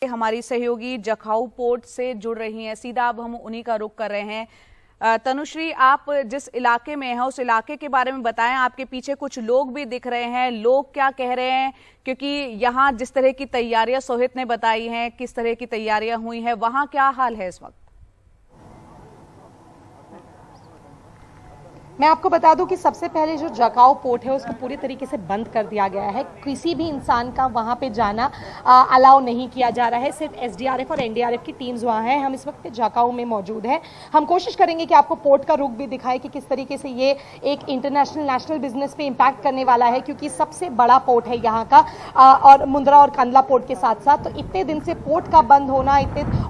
हमारी सहयोगी जखाऊ पोर्ट से जुड़ रही हैं। सीधा अब हम उन्हीं का रुख कर रहे हैं। तनुश्री, आप जिस इलाके में हैं उस इलाके के बारे में बताएं। आपके पीछे कुछ लोग भी दिख रहे हैं, लोग क्या कह रहे हैं? क्योंकि यहाँ जिस तरह की तैयारियां सोहित ने बताई हैं, किस तरह की तैयारियां हुई हैं, वहाँ क्या हाल है इस वक्त? मैं आपको बता दूं कि सबसे पहले जो जखाऊ पोर्ट है उसको पूरी तरीके से बंद कर दिया गया है। किसी भी इंसान का वहां पे जाना अलाउ नहीं किया जा रहा है। सिर्फ एसडीआरएफ और एनडीआरएफ की टीम्स वहां हैं। हम इस वक्त जखाऊ में मौजूद हैं। हम कोशिश करेंगे कि आपको पोर्ट का रुख भी दिखाएं कि किस तरीके से ये एक इंटरनेशनल नेशनल बिजनेस पे इम्पैक्ट करने वाला है, क्योंकि सबसे बड़ा पोर्ट है यहाँ का, और मुंद्रा और कंडला पोर्ट के साथ साथ। तो इतने दिन से पोर्ट का बंद होना,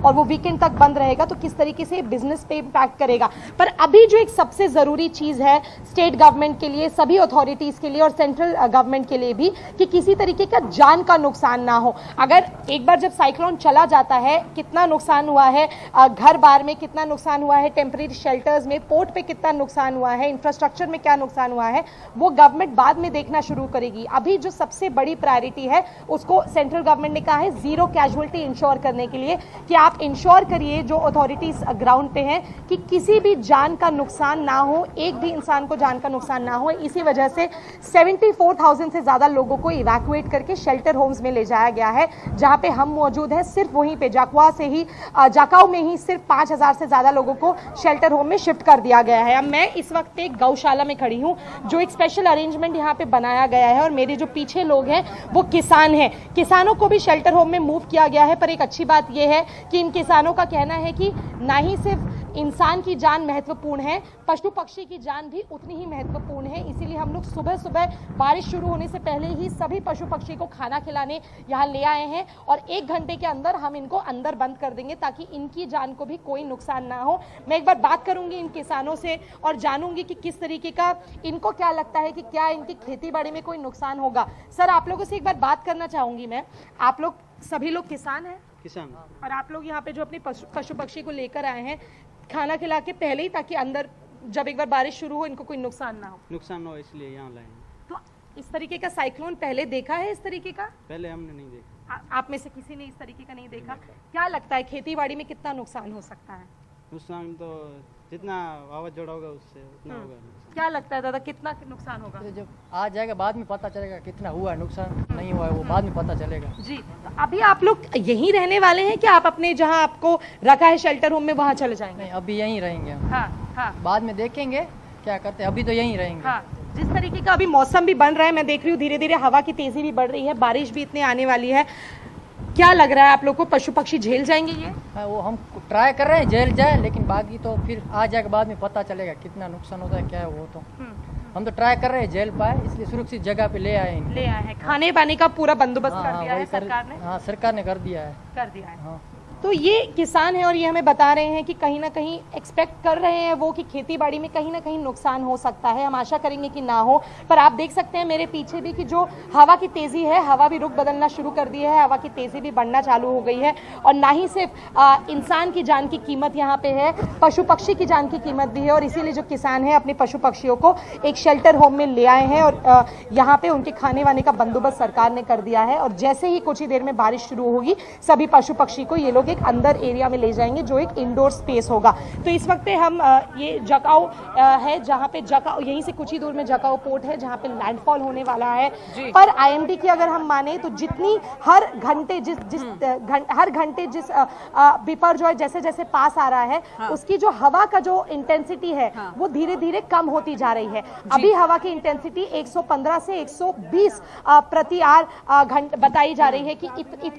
और वो वीकेंड तक बंद रहेगा, तो किस तरीके से बिजनेस पे इम्पैक्ट करेगा। पर अभी जो एक सबसे जरूरी चीज है स्टेट गवर्नमेंट के लिए, सभी अथॉरिटीज के लिए और सेंट्रल गवर्नमेंट के लिए भी, कि किसी तरीके का जान का नुकसान ना हो। अगर एक बार जब साइक्लोन चला जाता है, कितना नुकसान हुआ है घर बार में, कितना नुकसान हुआ है टेम्परेरी शेल्टर्स में, पोर्ट पे कितना नुकसान हुआ है, इंफ्रास्ट्रक्चर में क्या नुकसान हुआ है, वो गवर्नमेंट बाद में देखना शुरू करेगी। अभी जो सबसे बड़ी प्रायोरिटी है उसको सेंट्रल गवर्नमेंट ने कहा है जीरो कैजुअलिटी इंश्योर करने के लिए, कि आप इंश्योर करिए जो अथॉरिटीज ग्राउंड पे हैं कि किसी भी जान का नुकसान ना हो, एक भी इंसान को जान का नुकसान ना हो। इसी वजह से 74,000 से ज्यादा लोगों को इवैक्यूएट करके शेल्टर होम्स में ले जाया गया है। जहां पे हम मौजूद हैं, सिर्फ वहीं पे जखाऊ में ही सिर्फ 5,000 से ज्यादा लोगों को शेल्टर होम में शिफ्ट कर दिया गया है। अब मैं इस वक्त एक गौशाला में खड़ी हूं, जो एक स्पेशल अरेंजमेंट यहाँ पे बनाया गया है, और मेरे जो पीछे लोग हैं वो किसान हैं। किसानों को भी शेल्टर होम में मूव किया गया है। पर एक अच्छी बात यह है कि इन किसानों का कहना है कि ना ही सिर्फ इंसान की जान महत्वपूर्ण है, पशु पक्षी की जान भी उतनी ही महत्वपूर्ण है। इसीलिए हम लोग सुबह सुबह बारिश शुरू होने से पहले ही सभी पशु पक्षी को खाना खिलाने यहाँ ले आए हैं, और 1 घंटे के अंदर हम इनको अंदर बंद कर देंगे ताकि इनकी जान को भी कोई नुकसान ना हो। मैं एक बार बात करूंगी इन किसानों से और जानूंगी कि किस तरीके का इनको क्या लगता है कि क्या इनकी खेती बाड़ी में कोई नुकसान होगा। सर, आप लोगों से एक बार बात करना चाहूंगी मैं। आप लोग सभी लोग किसान हैं? किसान। और आप लोग यहाँ पे जो अपने पशु पक्षी को लेकर आए हैं खाना खिला के पहले ही, ताकि अंदर जब एक बार बारिश शुरू हो इनको कोई नुकसान ना हो, इसलिए यहाँ लाए। तो इस तरीके का साइक्लोन पहले देखा है? इस तरीके का पहले हमने नहीं देखा। आप में से किसी ने इस तरीके का नहीं देखा? क्या लगता है खेती बाड़ी में कितना नुकसान हो सकता है? नुकसान तो जितना आवाज जोड़ा होगा उससे उतना होगा। क्या लगता है दादा, कितना नुकसान होगा? जब आ जाएगा बाद में पता चलेगा कितना हुआ नुकसान, नहीं हुआ है वो बाद में पता चलेगा। जी, तो अभी आप लोग यहीं रहने वाले हैं कि आप अपने जहां आपको रखा है शेल्टर होम में वहां चले जाएंगे? नहीं, अभी यहीं रहेंगे हम। हाँ। बाद में देखेंगे क्या करते हैं, अभी तो यहीं रहेंगे। हाँ, जिस तरीके का अभी मौसम भी बन रहा है, मैं देख रही हूँ धीरे धीरे हवा की तेजी भी बढ़ रही है, बारिश भी इतनी आने वाली है। क्या लग रहा है आप लोग को, पशु पक्षी झेल जाएंगे ये? वो हम ट्राई कर रहे हैं झेल जाए, लेकिन बाकी तो फिर आ जाएगा बाद में पता चलेगा कितना नुकसान होता है क्या है। वो तो हम तो ट्राई कर रहे हैं झेल पाए, इसलिए सुरक्षित जगह पे ले आए हैं। खाने पानी का पूरा बंदोबस्त कर दिया है सरकार ने? हाँ, सरकार ने कर दिया है। हाँ। तो ये किसान है और ये हमें बता रहे हैं कि कहीं ना कहीं एक्सपेक्ट कर रहे हैं वो कि खेती बाड़ी में कहीं ना कहीं नुकसान हो सकता है। हम आशा करेंगे कि ना हो। पर आप देख सकते हैं मेरे पीछे भी कि जो हवा की तेजी है, हवा भी रुख बदलना शुरू कर दी है, हवा की तेजी भी बढ़ना चालू हो गई है। और ना ही सिर्फ इंसान की जान की कीमत यहाँ पे है, पशु पक्षी की जान की कीमत भी है। और इसीलिए जो किसान है अपने पशु पक्षियों को एक शेल्टर होम में ले आए हैं, और यहाँ पे उनके खाने वाने का बंदोबस्त सरकार ने कर दिया है। और जैसे ही कुछ ही देर में बारिश शुरू होगी, सभी पशु पक्षी को ये लोग एक अंदर एरिया में ले जाएंगे, जो एक इंडोर स्पेस होगा। तो इस वक्त हम ये जखाऊ है, जहाँ पे जखाऊ, यहीं से कुछ ही दूर में जखाऊ पोर्ट है, जहाँ पे लैंडफॉल होने वाला है। पर आईएमडी की अगर हम माने तो जितनी हर घंटे जिस बिपरजॉय जैसे जैसे पास आ रहा है, उसकी जो हवा का जो इंटेंसिटी है वो धीरे धीरे कम होती जा रही है। अभी हवा की इंटेंसिटी 115 से 120 प्रति आवर घंटे बताई जा रही है कि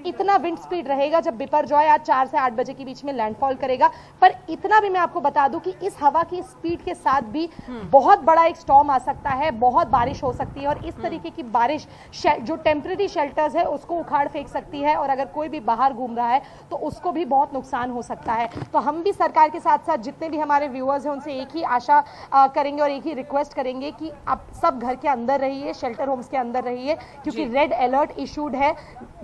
इतना विंड स्पीड रहेगा जब बिपरजॉय आज 4 से 8 बजे के बीच में लैंडफॉल करेगा। पर इतना भी मैं आपको बता दूं कि इस हवा की स्पीड के साथ भी बहुत बड़ा एक स्टॉर्म आ सकता है, बहुत बारिश हो सकती है। और इस तरीके की बारिश जो टेम्परेरी शेल्टर्स है उसको उखाड़ फेंक सकती है, और अगर कोई भी बाहर घूम रहा है तो उसको भी बहुत नुकसान हो सकता है। तो हम भी सरकार के साथ साथ जितने भी हमारे व्यूअर्स हैं उनसे एक ही आशा करेंगे और एक ही रिक्वेस्ट करेंगे कि आप सब घर के अंदर रहिए, शेल्टर होम्स के अंदर रहिए, क्योंकि रेड अलर्ट इशूड है।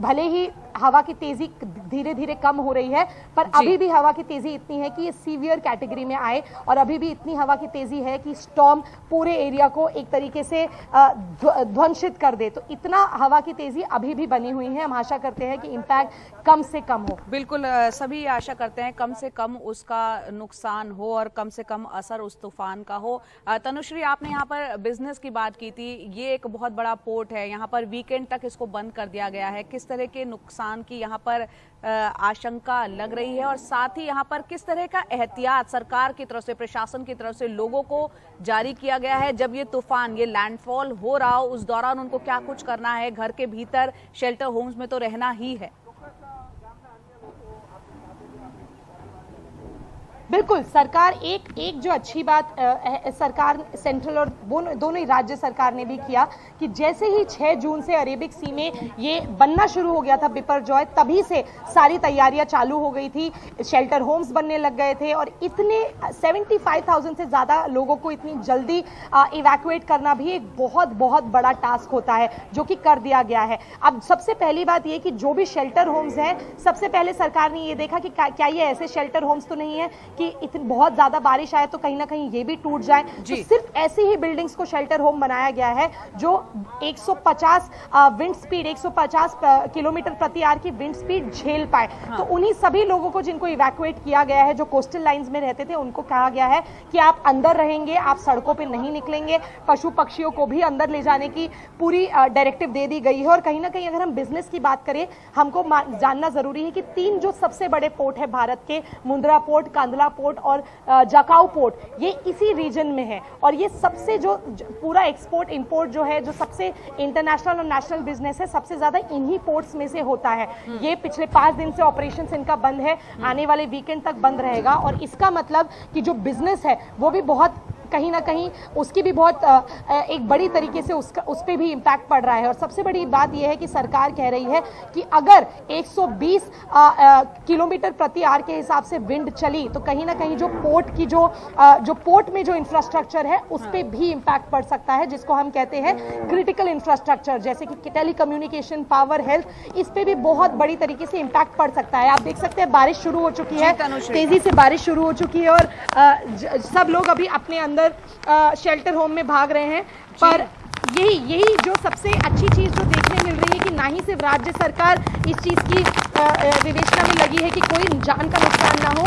भले ही हवा की तेजी धीरे धीरे कम हो रही है, पर अभी भी हवा की तेजी इतनी है कि ये सीवियर कैटेगरी में आए और अभी भी इतनी हवा की तेजी है कि स्टॉर्म पूरे एरिया को एक तरीके से ध्वंसित कर दे। तो इतना हवा की तेजी अभी भी बनी हुई है। हम आशा करते हैं कि इम्पैक्ट कम से कम हो। बिल्कुल, सभी आशा करते हैं कम से कम उसका नुकसान हो और कम से कम असर उस तूफान का हो। तनुश्री, आपने यहाँ पर बिजनेस की बात की थी, ये एक बहुत बड़ा पोर्ट है, यहाँ पर वीकेंड तक इसको बंद कर दिया गया है। किस तरह के नुकसान की यहाँ पर आशंका लग रही है और साथ ही यहाँ पर किस तरह का एहतियात सरकार की तरफ से, प्रशासन की तरफ से लोगों को जारी किया गया है? जब ये तूफान, ये लैंडफॉल हो रहा हो, उस दौरान उनको क्या कुछ करना है? घर के भीतर शेल्टर होम्स में तो रहना ही है। बिल्कुल, सरकार एक जो अच्छी बात सरकार सेंट्रल और दोनों ही राज्य सरकार ने भी किया कि जैसे ही 6 जून से अरेबिक सी में ये बनना शुरू हो गया था बिपरजॉय, तभी से सारी तैयारियां चालू हो गई थी। शेल्टर होम्स बनने लग गए थे और इतने 75,000 से ज्यादा लोगों को इतनी जल्दी इवैक्यूएट करना भी एक बहुत बहुत बड़ा टास्क होता है, जो कि कर दिया गया है। अब सबसे पहली बात ये कि जो भी शेल्टर होम्स हैं, सबसे पहले सरकार ने ये देखा कि क्या ये ऐसे शेल्टर होम्स तो नहीं है कि इतनी बहुत ज्यादा बारिश आए तो कहीं ना कहीं ये भी टूट जाए। तो सिर्फ ऐसी ही बिल्डिंग्स को शेल्टर होम बनाया गया है जो 150 विंड स्पीड 150 किलोमीटर प्रति आवर की विंड स्पीड झेल पाए। तो उन्हीं सभी लोगों को जिनको इवैक्यूएट किया गया है, जो कोस्टल लाइंस में रहते थे, उनको कहा गया है कि आप अंदर रहेंगे, आप सड़कों पर नहीं निकलेंगे। पशु पक्षियों को भी अंदर ले जाने की पूरी डायरेक्टिव दे दी गई है। और कहीं ना कहीं अगर हम बिजनेस की बात करें, हमको जानना जरूरी है कि 3 जो सबसे बड़े पोर्ट है भारत के, मुंद्रा पोर्ट, कांदला पोर्ट और जाकाऊ पोर्ट, ये इसी रीजन में है। और ये सबसे जो पूरा एक्सपोर्ट इंपोर्ट जो है, जो सबसे इंटरनेशनल और नेशनल बिजनेस है, सबसे ज्यादा इन्हीं पोर्ट्स में से होता है। ये पिछले 5 दिन से ऑपरेशन इनका बंद है, आने वाले वीकेंड तक बंद रहेगा। और इसका मतलब कि जो बिजनेस है वो भी बहुत कहीं ना कहीं उसकी भी बहुत एक बड़ी तरीके से उस पर भी इम्पैक्ट पड़ रहा है। और सबसे बड़ी बात यह है कि सरकार कह रही है कि अगर 120 किलोमीटर प्रति आवर के हिसाब से विंड चली तो कहीं ना कहीं जो पोर्ट की जो पोर्ट में जो इंफ्रास्ट्रक्चर है उस पर भी इम्पैक्ट पड़ सकता है, जिसको हम कहते हैं क्रिटिकल इंफ्रास्ट्रक्चर, जैसे कि टेलीकम्युनिकेशन, पावर, हेल्थ, इस पे भी बहुत बड़ी तरीके से इम्पैक्ट पड़ सकता है। आप देख सकते हैं बारिश शुरू हो चुकी है, तेजी से बारिश शुरू हो चुकी है और सब लोग अभी अपने अंदर शेल्टर होम में भाग रहे हैं। पर यही जो सबसे अच्छी चीज जो देखने मिल रही है कि ना ही सिर्फ राज्य सरकार इस चीज की विवेचना में लगी है कि कोई जान का नुकसान ना हो,